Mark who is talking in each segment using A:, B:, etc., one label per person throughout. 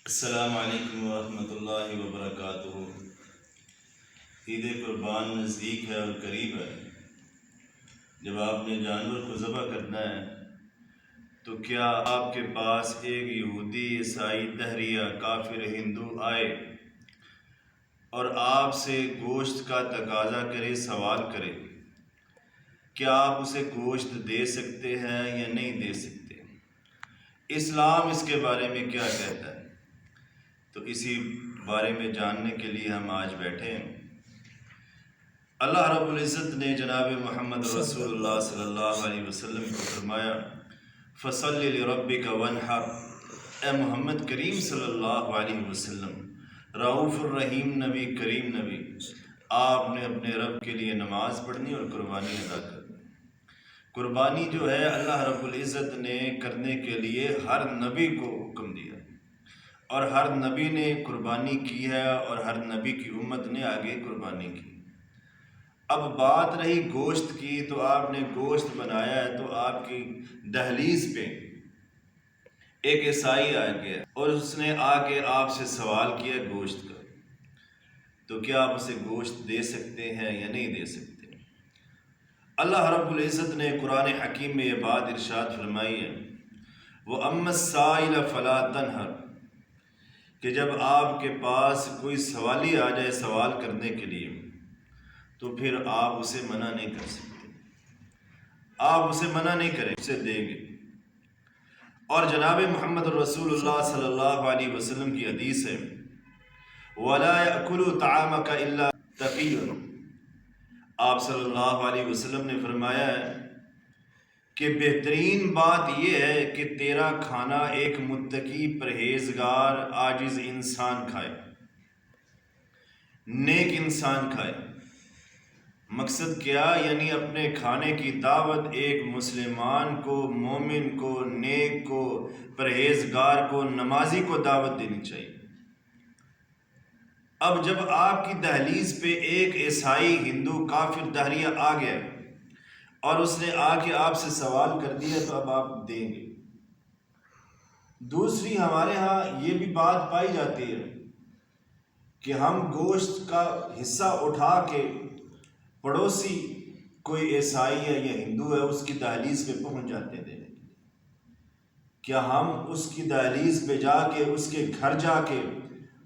A: السلام علیکم ورحمۃ اللہ وبرکاتہ۔ عید قربان نزدیک ہے اور قریب ہے۔ جب آپ نے جانور کو ذبح کرنا ہے تو کیا آپ کے پاس ایک یہودی، عیسائی، دہریہ، کافر، ہندو آئے اور آپ سے گوشت کا تقاضا کرے، سوال کرے، کیا آپ اسے گوشت دے سکتے ہیں یا نہیں دے سکتے؟ اسلام اس کے بارے میں کیا کہتا ہے؟ تو اسی بارے میں جاننے کے لیے ہم آج بیٹھے ہیں۔ اللہ رب العزت نے جناب محمد رسول اللہ صلی اللہ علیہ وسلم کو فرمایا، فَصَلِّ لِرَبِّكَ وَانْحَرْ۔ اے محمد کریم صلی اللہ علیہ وسلم، رؤوف الرحیم نبی، کریم نبی، آپ نے اپنے رب کے لیے نماز پڑھنی اور قربانی ادا کرنی۔ قربانی جو ہے اللہ رب العزت نے کرنے کے لیے ہر نبی کو حکم دیا، اور ہر نبی نے قربانی کی ہے، اور ہر نبی کی امت نے آگے قربانی کی۔ اب بات رہی گوشت کی، تو آپ نے گوشت بنایا ہے تو آپ کی دہلیز پہ ایک عیسائی آ گیا اور اس نے آ کے آپ سے سوال کیا گوشت کا، تو کیا آپ اسے گوشت دے سکتے ہیں یا نہیں دے سکتے؟ اللہ رب العزت نے قرآن حکیم میں یہ بات ارشاد فرمائی ہے، وَأَمَّا السَّائِلَ فَلَا تَنْهَرْ، کہ جب آپ کے پاس کوئی سوالی آ جائے سوال کرنے کے لیے تو پھر آپ اسے منع نہیں کر سکتے، آپ اسے منع نہیں کریں، اسے دیں گے۔ اور جناب محمد رسول اللہ صلی اللہ علیہ وسلم کی حدیث ہے، وَلَا يَأْكُلُ طَعَامَكَ إِلَّا تَقِيٌّ۔ آپ صلی اللہ علیہ وسلم نے فرمایا ہے کہ بہترین بات یہ ہے کہ تیرا کھانا ایک متقی، پرہیزگار، عاجز انسان کھائے، نیک انسان کھائے۔ مقصد کیا؟ یعنی اپنے کھانے کی دعوت ایک مسلمان کو، مومن کو، نیک کو، پرہیزگار کو، نمازی کو دعوت دینی چاہیے۔ اب جب آپ کی دہلیز پہ ایک عیسائی، ہندو، کافر، دہریہ آ گیا اور اس نے آ کے آپ سے سوال کر دیا تو اب آپ دیں گے۔ دوسری ہمارے ہاں یہ بھی بات پائی جاتی ہے کہ ہم گوشت کا حصہ اٹھا کے پڑوسی کوئی عیسائی ہے یا ہندو ہے اس کی دہلیز پہ پہنچ جاتے ہیں دینے کے لیے۔ کیا ہم اس کی دہلیز پہ جا کے، اس کے گھر جا کے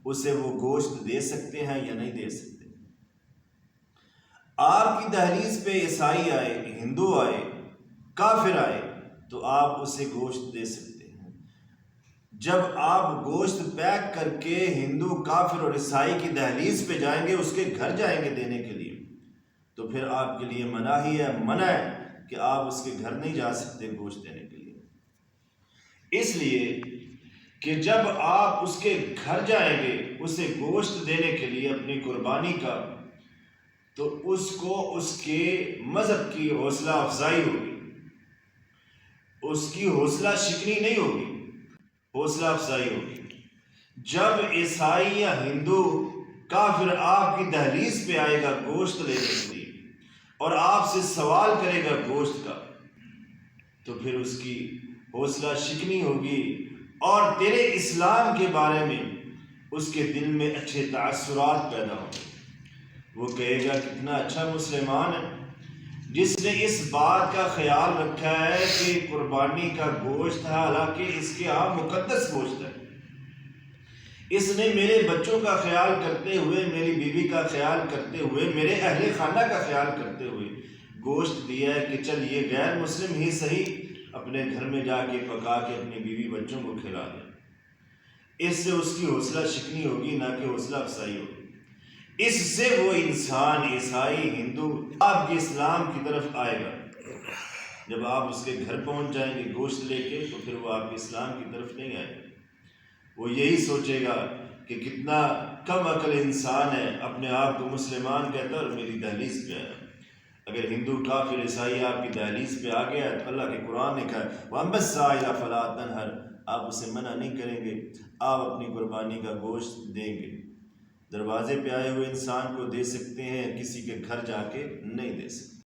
A: اسے وہ گوشت دے سکتے ہیں یا نہیں دے سکتے؟ آپ کی دہلیز پہ عیسائی آئے، ہندو آئے، کافر آئے تو آپ اسے گوشت دے سکتے ہیں۔ جب آپ گوشت پیک کر کے ہندو، کافر اور عیسائی کی دہلیز پہ جائیں گے، اس کے گھر جائیں گے دینے کے لیے، تو پھر آپ کے لیے منع ہی ہے، منع ہے کہ آپ اس کے گھر نہیں جا سکتے گوشت دینے کے لیے۔ اس لیے کہ جب آپ اس کے گھر جائیں گے اسے گوشت دینے کے لیے اپنی قربانی کا، تو اس کو اس کے مذہب کی حوصلہ افزائی ہوگی، اس کی حوصلہ شکنی نہیں ہوگی، حوصلہ افزائی ہوگی۔ جب عیسائی یا ہندو، کافر آپ کی دہلیز پہ آئے گا گوشت لینے کے لیے اور آپ سے سوال کرے گا گوشت کا، تو پھر اس کی حوصلہ شکنی ہوگی اور تیرے اسلام کے بارے میں اس کے دل میں اچھے تاثرات پیدا ہوں گے۔ وہ کہے گا کتنا اچھا مسلمان ہے جس نے اس بات کا خیال رکھا ہے کہ قربانی کا گوشت ہے، حالانکہ اس کے ہاں مقدس گوشت ہے، اس نے میرے بچوں کا خیال کرتے ہوئے، میری بیوی کا خیال کرتے ہوئے، میرے اہل خانہ کا خیال کرتے ہوئے گوشت دیا ہے کہ چل یہ غیر مسلم ہی صحیح اپنے گھر میں جا کے پکا کے اپنی بیوی بچوں کو کھلا دے۔ اس سے اس کی حوصلہ شکنی ہوگی، نہ کہ حوصلہ افزائی ہوگی۔ اس سے وہ انسان، عیسائی، ہندو، آپ کے اسلام کی طرف آئے گا۔ جب آپ اس کے گھر پہنچ جائیں گے گوشت لے کے تو پھر وہ آپ کے اسلام کی طرف نہیں آئے گا۔ وہ یہی سوچے گا کہ کتنا کم عقل انسان ہے، اپنے آپ کو مسلمان کہتا ہے اور میری دہلیز پہ آیا۔ اگر ہندو، کافر، عیسائی آپ کی دہلیز پہ آ گیا تو اللہ کے قرآن نے کہا وَأَمَّا السَّائِلَ فَلَا تَنْهَرْ، آپ اسے منع نہیں کریں گے، آپ اپنی قربانی کا گوشت دیں گے۔ دروازے پہ آئے ہوئے انسان کو دے سکتے ہیں، کسی کے گھر جا کے نہیں دے سکتے۔